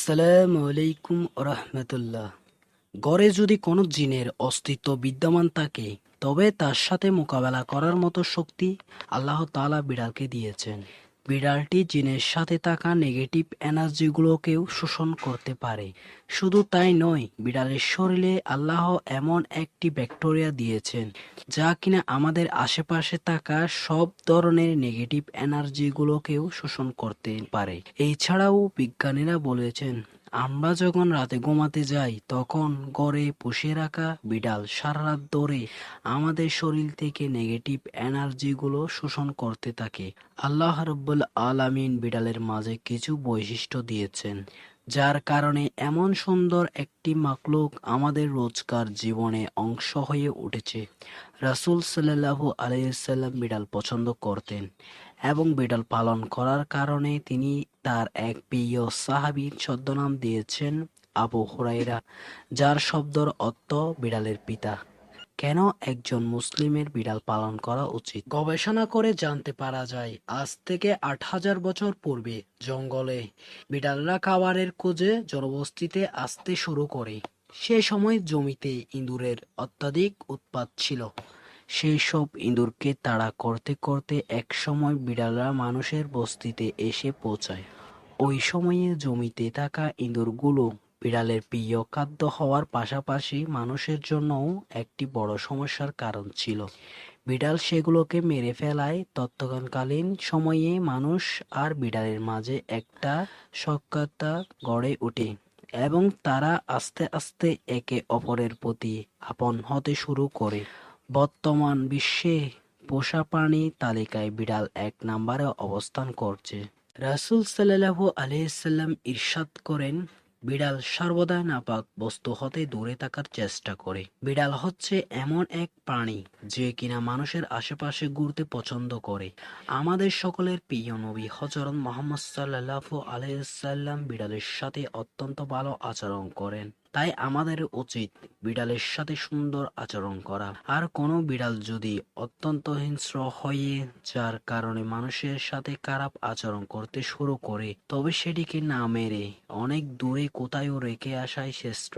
আসসালামু আলাইকুম রহমতুল্লাহ। গড়ে যদি কোনো জিনের অস্তিত্ব বিদ্যমান থাকে, তবে তার সাথে মোকাবেলা করার মতো শক্তি আল্লাহ তাআলা বিড়ালকে দিয়েছেন। বিড়ালটি জিনের সাথে থাকা নেগেটিভ এনার্জিগুলোকেও শোষণ করতে পারে। শুধু তাই নয়, বিড়ালের শরীরে আল্লাহ এমন একটি ব্যাকটেরিয়া দিয়েছেন যা কিনা আমাদের আশেপাশে থাকা সব ধরনের নেগেটিভ এনার্জিগুলোকেও শোষণ করতে পারে। এছাড়াও বিজ্ঞানীরা বলেছেন, আমরা যখন রাতে ঘুমাতে যাই তখন ঘরে পুষে রাখা বিড়াল সারা রাত ধরে আমাদের শরীর থেকে নেগেটিভ এনার্জিগুলো শোষণ করতে থাকে। আল্লাহ রাব্বুল আলামিন বিড়ালের মাঝে কিছু বৈশিষ্ট্য দিয়েছেন, যার কারণে এমন সুন্দর একটি মাখলুক আমাদের রোজকার জীবনে অংশ হয়ে উঠেছে। রাসূল সাল্লাল্লাহু আলাইহি সাল্লাম বিড়াল পছন্দ করতেন এবং বিড়াল পালন করার কারণে তিনি তার এক প্রিয় সাহাবীর ছদ্মনাম দিয়েছেন আবু হুরায়রা, যার শব্দর অর্থ বিড়ালের পিতা। কেন একজন মুসলিমের বিড়াল পালন করা উচিত? গবেষণা করে জানতে পারা যায়, আজ থেকে ৮,০০০ বছর পূর্বে জঙ্গলে বিড়ালরা খাবারের খোঁজে জনবসতিতে আসতে শুরু করে। সে সময় জমিতে ইঁদুরের অত্যাধিক উৎপাত ছিল। সেই সব ইঁদুরকে তাড়া করতে করতে একসময় বিড়ালরা মানুষের বস্তিতে এসে পৌঁছায়। ওই সময়ে জমিতে থাকা ইঁদুরগুলো বিড়ালের প্রিয় খাদ্য হওয়ার পাশাপাশি মানুষের জন্যও একটি বড় সমস্যার কারণ ছিল। বিড়াল সেগুলোকে মেরে ফেলায় তৎকালীন সময়ে মানুষ আর বিড়ালের মাঝে একটা সখ্যতা গড়ে ওঠে এবং তারা আস্তে আস্তে একে অপরের প্রতি আপন হতে শুরু করে। বর্তমান বিশ্বে পোষা প্রাণী তালিকায় বিড়াল ১ নম্বরে অবস্থান করছে। রাসূল সাল্লাল্লাহু আলাইহি সাল্লাম ইরশাদ করেন, বিড়াল সর্বদা নাপাক বস্তু হতে দূরে থাকার চেষ্টা করে। বিড়াল হচ্ছে এমন এক প্রাণী যে কিনা মানুষের আশেপাশে ঘুরতে পছন্দ করে। আমাদের সকলের প্রিয় নবী হযরত মুহাম্মদ সাল্লাল্লাহু আলাইহি সাল্লাম বিড়ালের সাথে অত্যন্ত ভালো আচরণ করেন। তাই আমাদের উচিত বিড়ালের সাথে সুন্দর আচরণ করা। আর কোনো বিড়াল যদি অত্যন্ত হিংস্র হয়ে যার কারণে মানুষের সাথে খারাপ আচরণ করতে শুরু করে, তবে সেটিকে না মেরে অনেক দূরে কোথাও রেখে আসাই শ্রেষ্ঠ।